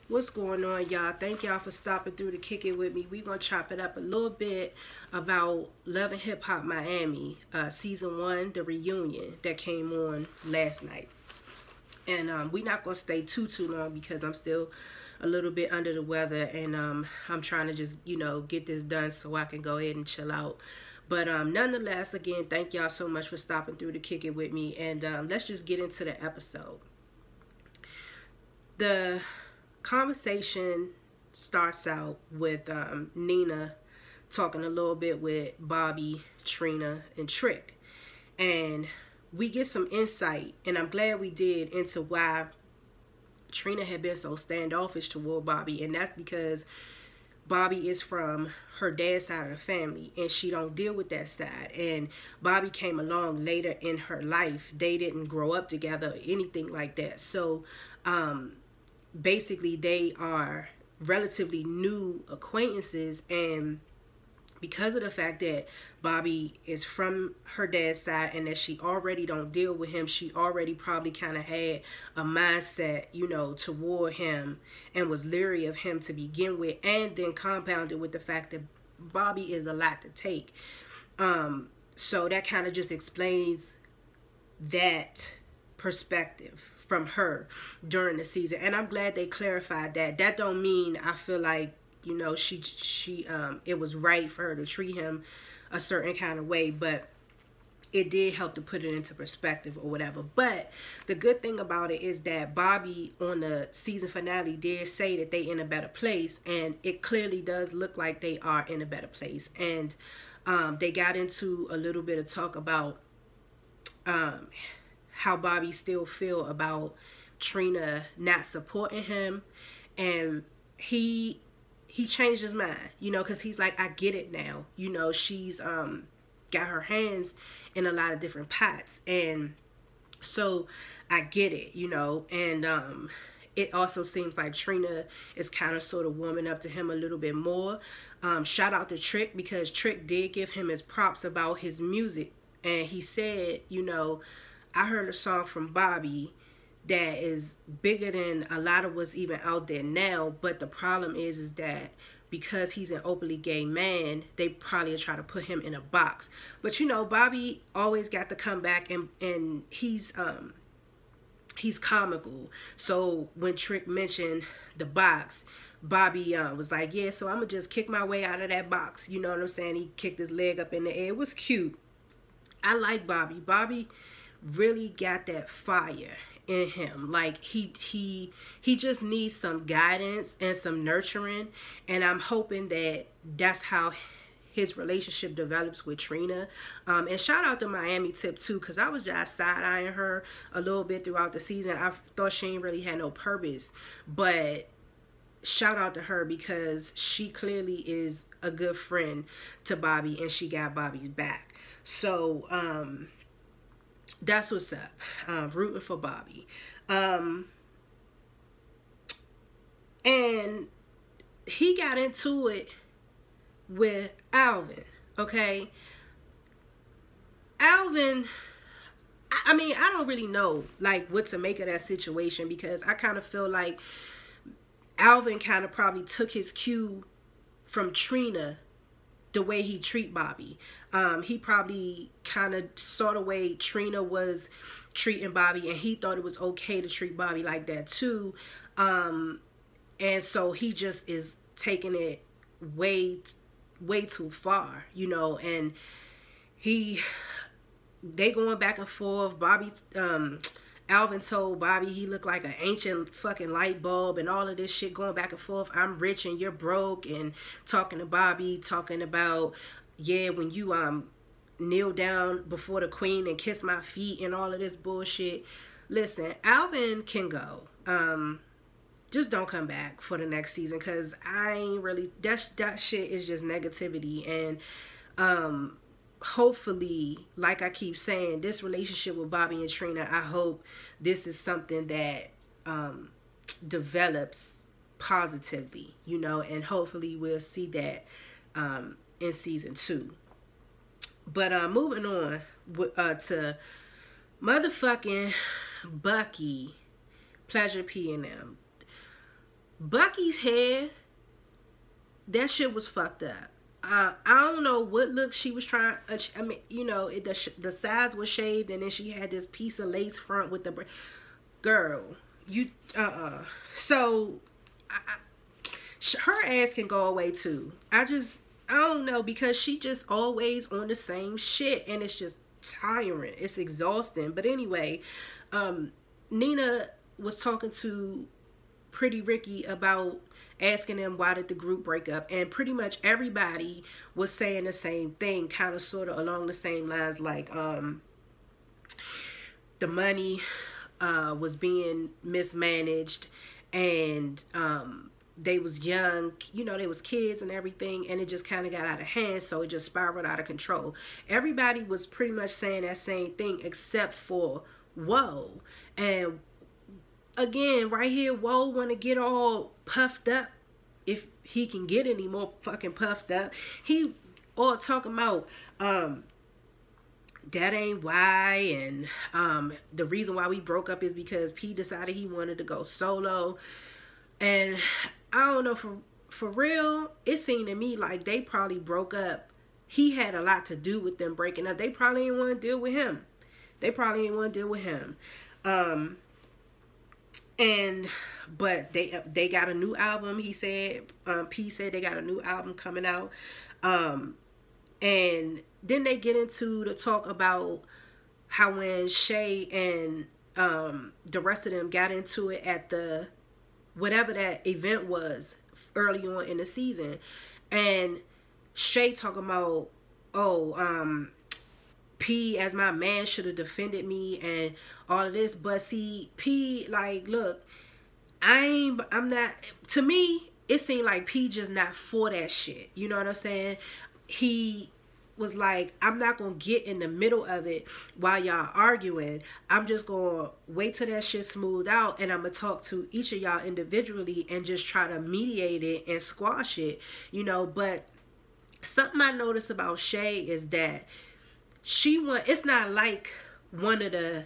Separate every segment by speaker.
Speaker 1: What's going on, y'all? Thank y'all for stopping through to kick it with me. We're going to chop it up a little bit about Love and Hip Hop Miami, Season 1, the reunion that came on last night. And we're not going to stay too long because I'm still a little bit under the weather, and I'm trying to just, get this done so I can go ahead and chill out. But nonetheless, again, thank y'all so much for stopping through to kick it with me. And let's just get into the episode. The conversation starts out with Nina talking a little bit with Bobby, Trina, and Trick. And we get some insight, and I'm glad we did, into why Trina had been so standoffish toward Bobby. And that's because Bobby is from her dad's side of the family, and she don't deal with that side. And Bobby came along later in her life. They didn't grow up together or anything like that. So basically they are relatively new acquaintances, and because of the fact that Bobby is from her dad's side and that she already don't deal with him, she already probably kind of had a mindset, toward him, and was leery of him to begin with, and then compounded with the fact that Bobby is a lot to take. So that kind of just explains that perspective from her during the season, and I'm glad they clarified that. That don't mean I feel like she it was right for her to treat him a certain kind of way, but it did help to put it into perspective or whatever. But the good thing about it is that Bobby on the season finale did say that they in a better place, and it clearly does look like they are in a better place. And they got into a little bit of talk about how Bobby still feel about Trina not supporting him, and he changed his mind, because he's like, I get it now. She's got her hands in a lot of different pots, and so I get it, and it also seems like Trina is kind of sort of warming up to him a little bit more. Shout out to Trick, because Trick did give him his props about his music, and he said, I heard a song from Bobby that is bigger than a lot of what's even out there now, but the problem is that because he's an openly gay man, they probably try to put him in a box. But Bobby always got to come back, and he's comical. So when Trick mentioned the box, Bobby was like, yeah, so I'm gonna just kick my way out of that box. You know what I'm saying? He kicked his leg up in the air. It was cute. I like Bobby. Bobby really got that fire in him. Like he just needs some guidance and some nurturing, and I'm hoping that that's how his relationship develops with Trina. And shout out to Miami Tip too, because I was just side-eyeing her a little bit throughout the season. I thought she ain't really had no purpose, but shout out to her, because she clearly is a good friend to Bobby, and she got Bobby's back. So that's what's up. Rooting for Bobby. And he got into it with Alvin. Okay. Alvin, I mean, I don't really know what to make of that situation, because I kind of feel like Alvin kind of probably took his cue from Trina, the way he treat Bobby. He probably kind of saw the way Trina was treating Bobby, and he thought it was okay to treat Bobby like that too. And so he just is taking it way too far, and they going back and forth. Bobby, Alvin told Bobby he looked like an ancient fucking light bulb, and all of this shit going back and forth. I'm rich and you're broke, and talking to Bobby, talking about, yeah, when you kneel down before the queen and kiss my feet and all of this bullshit. Listen, Alvin can go. Just don't come back for the next season, because I ain't really, that shit is just negativity. And hopefully, like I keep saying, this relationship with Bobby and Trina, I hope this is something that develops positively, and hopefully we'll see that in season 2. But moving on to motherfucking Bucky, Pleasure P and them. Bucky's hair, that shit was fucked up. I don't know what look she was trying. I mean, you know, the sides was shaved, and then she had this piece of lace front with the girl. You So her ass can go away too. I don't know, because she just always on the same shit, and it's just tiring. It's exhausting. But anyway, Nina was talking to Pretty Ricky about asking them why did the group break up, and pretty much everybody was saying the same thing, kind of sort of along the same lines, like the money was being mismanaged, and they was young, you know, they was kids and everything, and it just kind of got out of hand, so it just spiraled out of control. Everybody was pretty much saying that same thing except for Woe. And again, right here, Woe want to get all puffed up, if he can get any more fucking puffed up. He all talking about that ain't why, and the reason why we broke up is because P decided he wanted to go solo. And I don't know, for real, it seemed to me like they probably broke up. He had a lot to do with them breaking up. They probably didn't want to deal with him. But they got a new album, he said. P said they got a new album coming out. And then they get into the talk about how when Shay and the rest of them got into it at the whatever that event was early on in the season, and Shay talking about, oh, P as my man should have defended me and all of this. But see, P, like, look, I'm not, to me it seemed like P just not for that shit, you know what I'm saying? He was like, I'm not gonna get in the middle of it while y'all arguing. I'm just gonna wait till that shit smooth out, and I'm gonna talk to each of y'all individually and just try to mediate it and squash it, you know. But something I noticed about Shay is that it's not like one of the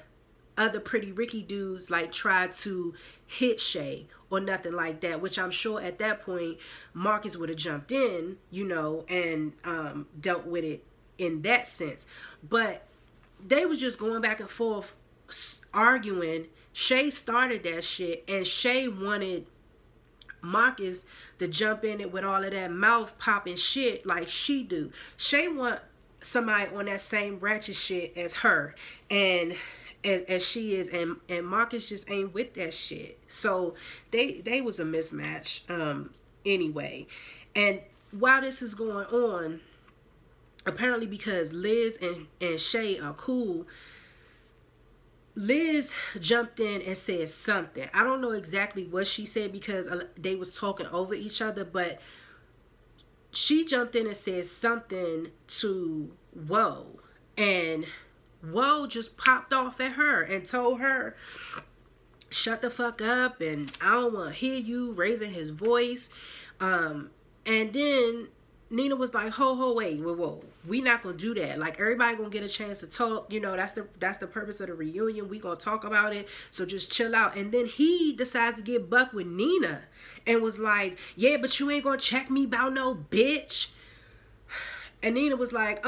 Speaker 1: other Pretty Ricky dudes like tried to hit Shay or nothing like that, which I'm sure at that point Marcus would have jumped in, you know, and dealt with it in that sense. But they was just going back and forth arguing. Shay started that shit, and Shay wanted Marcus to jump in it with all of that mouth popping shit like she do. Shay want somebody on that same ratchet shit as her, and as she is, and Marcus just ain't with that shit. So they was a mismatch anyway. And while this is going on, apparently because Liz and Shay are cool, Liz jumped in and said something. I don't know exactly what she said because they was talking over each other, but she jumped in and said something to Woe, and Woe just popped off at her and told her, shut the fuck up, and I don't want to hear you, raising his voice. And then Nina was like, wait, whoa, we not gonna do that. Like, everybody gonna get a chance to talk, you know, that's the purpose of the reunion. We gonna talk about it, so just chill out. And then he decides to get buck with Nina and was like, yeah, but you ain't gonna check me about no bitch. And Nina was like,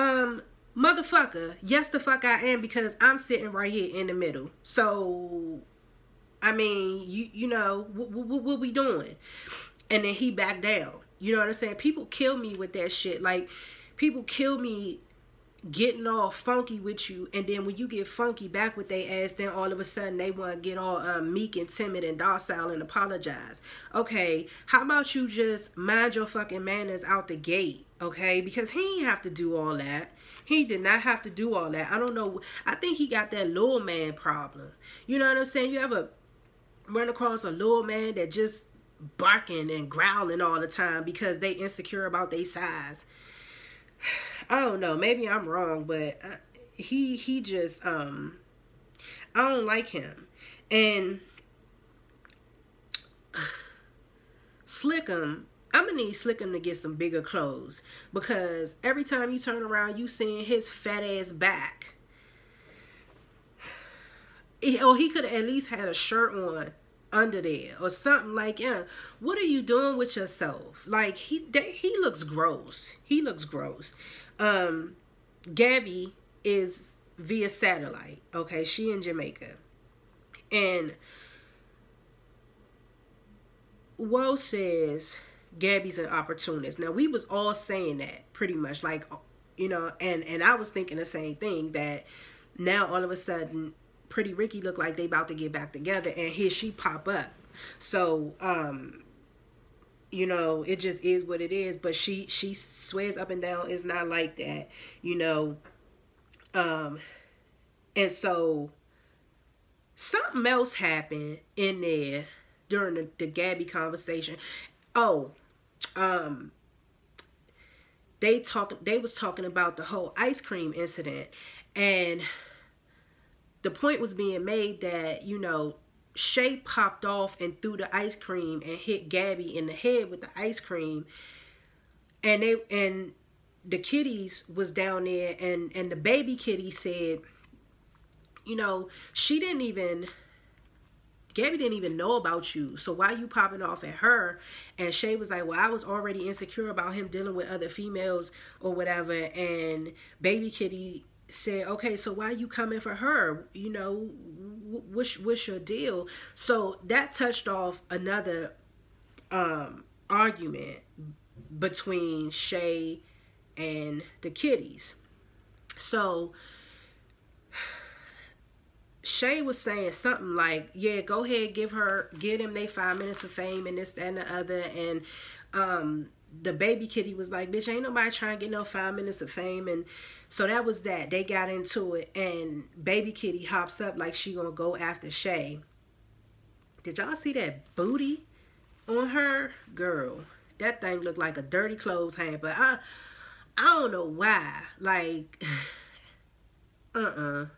Speaker 1: motherfucker, yes the fuck I am, because I'm sitting right here in the middle. So, I mean, you know, what we doing? And then he backed down. You know what I'm saying? People kill me with that shit. Like, people kill me getting all funky with you, and then when you get funky back with their ass, then all of a sudden they want to get all meek and timid and docile and apologize. Okay, how about you just mind your fucking manners out the gate, okay? Because he didn't have to do all that. He did not have to do all that. I don't know. I think he got that little man problem. You know what I'm saying? You ever run across a little man that just barking and growling all the time because they insecure about their size? I don't know. Maybe I'm wrong, but he just I don't like him. And Slickum, I'm gonna need Slickum to get some bigger clothes, because every time you turn around, you seeing his fat ass back. He could have at least had a shirt on under there or something. Like, yeah, what are you doing with yourself? Like, he looks gross. He looks gross. Gabby is via satellite. Okay, she in Jamaica. And Woe says Gabby's an opportunist. Now, we was all saying that pretty much, like, you know, and I was thinking the same thing, that now all of a sudden Pretty Ricky look like they about to get back together, and here she pop up. So you know, it just is what it is. But she swears up and down it's not like that, you know. And so something else happened in there during the Gabby conversation. Oh, they was talking about the whole ice cream incident, and the point was being made that, you know, Shay popped off and threw the ice cream and hit Gabby in the head with the ice cream, and the kitties was down there, and the baby kitty said, you know, Gabby didn't even know about you, so why you popping off at her? And Shay was like, well, I was already insecure about him dealing with other females or whatever. And baby kitty said, okay, so why you coming for her? You know, what's your deal? So that touched off another argument between Shay and the kitties. So Shay was saying something like, yeah, go ahead, get them they 5 minutes of fame and this, that, and the other. And the baby kitty was like, bitch, ain't nobody trying to get no 5 minutes of fame. And so that was that. They got into it, and baby kitty hops up like she gonna go after Shay. Did y'all see that booty on her? Girl, that thing looked like a dirty clothes hanger. But I don't know why. Like, y'all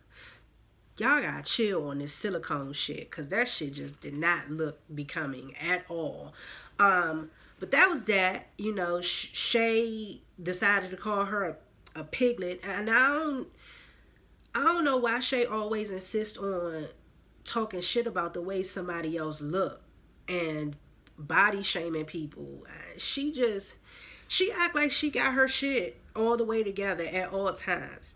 Speaker 1: gotta chill on this silicone shit, because that shit just did not look becoming at all. But that was that. You know, Shay decided to call her a piglet, and I don't know why Shay always insists on talking shit about the way somebody else look and body shaming people. She act like she got her shit all the way together at all times.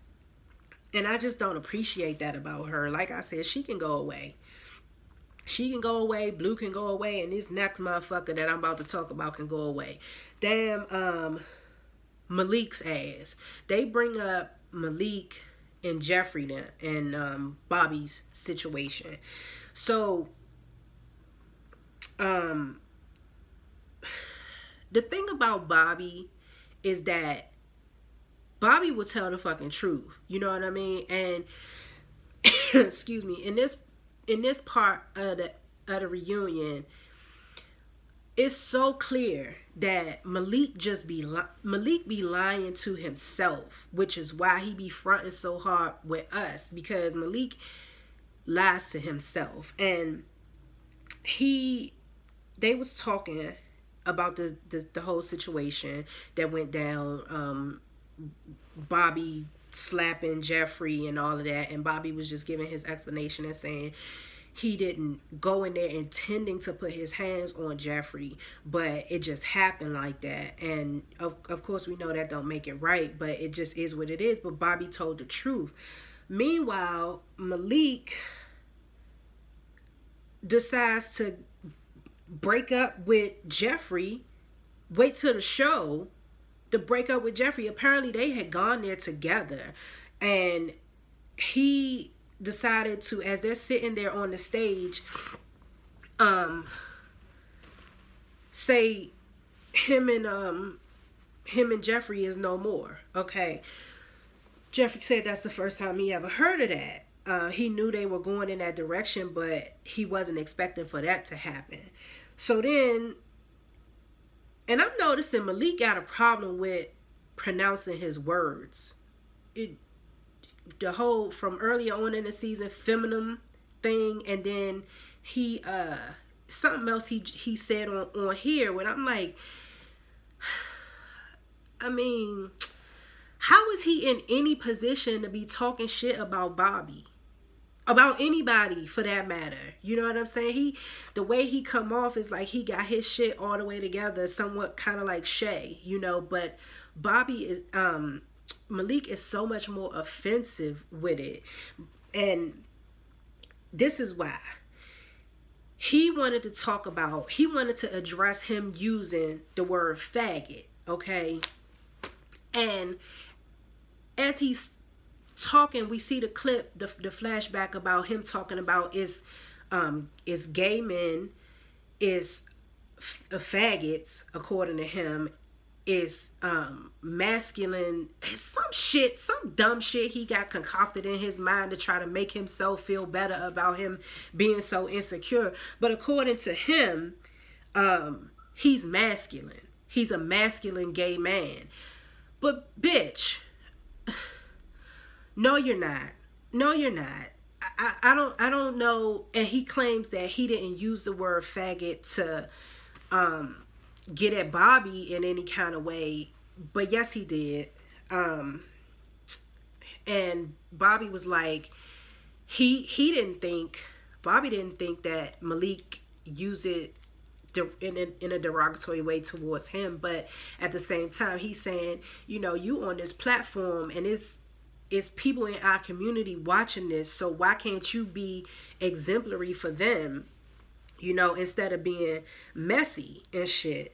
Speaker 1: And I just don't appreciate that about her. Like I said, she can go away. She can go away. Blue can go away. And this next motherfucker that I'm about to talk about can go away. Damn, Malik's ass. They bring up Malik and Jeffrey and Bobby's situation. So, the thing about Bobby is that Bobby will tell the fucking truth. You know what I mean? And excuse me, in this part of the reunion, it's so clear that Malik be lying to himself, which is why he be fronting so hard with us, because Malik lies to himself. And they was talking about the whole situation that went down, Bobby slapping Jeffrey and all of that, and Bobby was just giving his explanation and saying he didn't go in there intending to put his hands on Jeffrey, but it just happened like that. And of course we know that don't make it right, but it just is what it is. But Bobby told the truth. Meanwhile, Malik decides to break up with Jeffrey, wait till the show to break up with Jeffrey. Apparently they had gone there together, and he decided to, as they're sitting there on the stage, say him and Jeffrey is no more. Okay. Jeffrey said that's the first time he ever heard of that. He knew they were going in that direction, but he wasn't expecting for that to happen. So then, and I'm noticing Malik got a problem with pronouncing his words. The whole, from earlier on in the season, feminine thing, and then he something else he said on here, when I'm like, I mean, how is he in any position to be talking shit about Bobby? about anybody for that matter. You know what I'm saying? The way he come off is like he got his shit all the way together, somewhat kind of like Shay, you know, but Bobby is, Malik is so much more offensive with it. And this is why. He wanted to address him using the word faggot, okay? And as he's talking, we see the clip, the flashback about him talking about is gay men, is faggots, according to him, is masculine, some dumb shit he got concocted in his mind to try to make himself feel better about him being so insecure. But according to him, he's masculine. He's a masculine gay man. But bitch, no you're not. No you're not. I don't know. And he claims that he didn't use the word faggot to get at Bobby in any kind of way, but yes he did. And Bobby was like, Bobby didn't think that Malik used it in a derogatory way towards him, but at the same time he's saying, you know, you on this platform and it's people in our community watching this, so why can't you be exemplary for them, you know, instead of being messy and shit.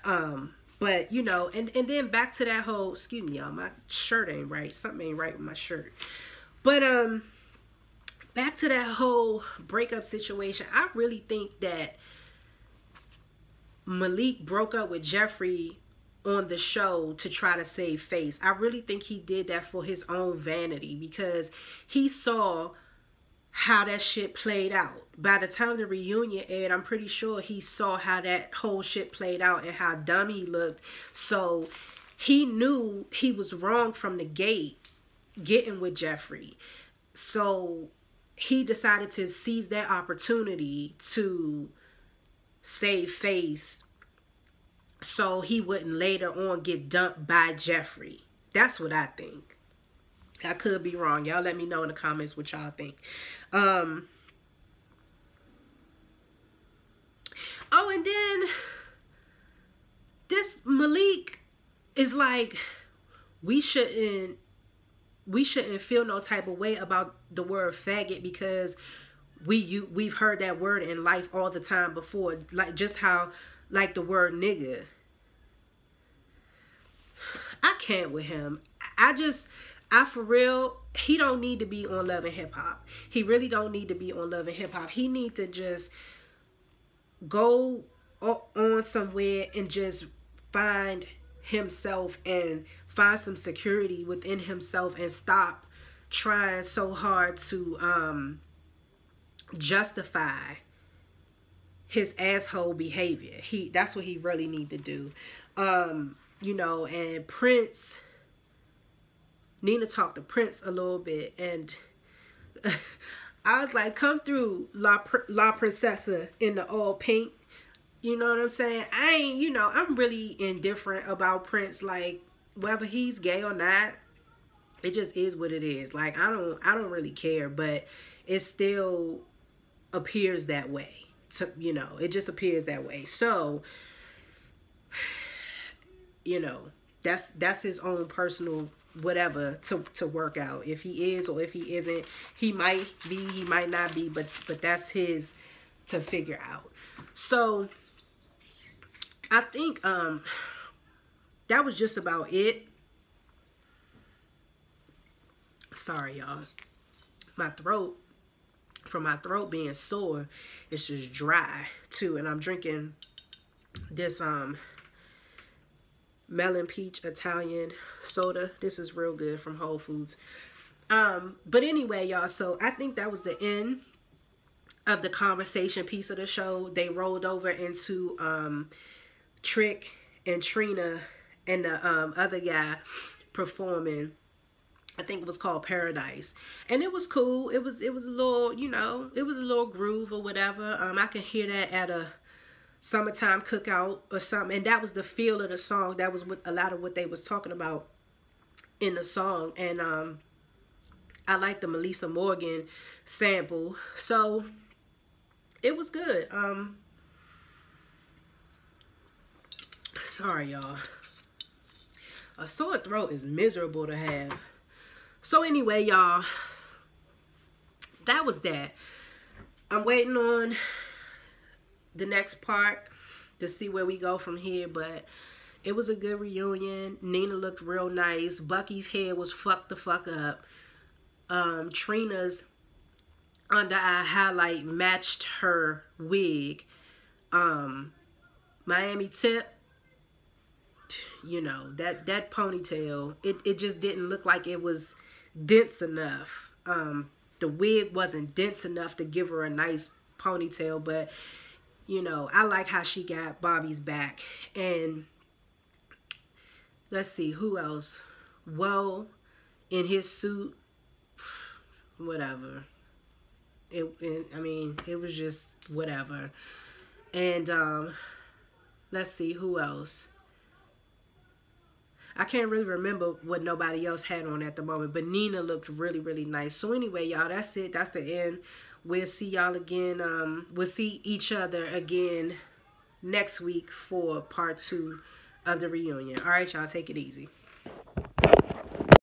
Speaker 1: But you know, and then back to that whole, excuse me y'all, my shirt ain't right, something ain't right with my shirt, but back to that whole breakup situation. I really think that Malik broke up with Jeffrey on the show to try to save face. I really think he did that for his own vanity, because he saw how that shit played out. By the time the reunion aired, I'm pretty sure he saw how that whole shit played out and how dumb he looked. So he knew he was wrong from the gate getting with Jeffrey. So he decided to seize that opportunity to save face so he wouldn't later on get dumped by Jeffrey. That's what I think. I could be wrong. Y'all let me know in the comments what y'all think. Oh, and then this Malik is like, we shouldn't feel no type of way about the word faggot because we've heard that word in life all the time before, like just how like the word nigga. I can't with him. I for real, he don't need to be on Love and Hip Hop. He really don't need to be on Love and Hip Hop. He need to just go on somewhere and just find himself and find some security within himself and stop trying so hard to justify his asshole behavior. That's what he really need to do. You know, and Prince, Nina talked to Prince a little bit, and I was like, come through, La Princesa, in the all pink. You know what I'm saying? You know, I'm really indifferent about Prince. Like, whether he's gay or not, it just is what it is. Like, I don't really care, but it still appears that way. You know, it just appears that way. So, you know, that's his own personal whatever to work out. If he is or if he isn't, he might be, he might not be, but that's his to figure out. So I think that was just about it. Sorry y'all, my throat, from my throat being sore, it's just dry too, and I'm drinking this melon peach Italian soda. This is real good, from Whole Foods. But anyway, y'all, so I think that was the end of the conversation piece of the show. They rolled over into Trick and Trina and the other guy performing. I think it was called Paradise, and it was cool. It was a little, you know, it was a little groove or whatever. I can hear that at a summertime cookout or something, and that was the feel of the song. That was what a lot of what they was talking about in the song. And I like the Melissa Morgan sample. So it was good. Sorry, y'all. A sore throat is miserable to have. So anyway, y'all, that was that. I'm waiting on the next part to see where we go from here, but it was a good reunion. Nina looked real nice. Bucky's hair was fucked the fuck up. Trina's under eye highlight matched her wig. Miami Tip, you know, that ponytail, it just didn't look like it was dense enough. The wig wasn't dense enough to give her a nice ponytail, but you know, I like how she got Bobby's back. And let's see, who else? Woe in his suit, whatever. I mean, it was just whatever. And let's see, who else? I can't really remember what nobody else had on at the moment, but Nina looked really, really nice. So anyway, y'all, that's it. That's the end. We'll see y'all again. We'll see each other again next week for part 2 of the reunion. All right, y'all, take it easy.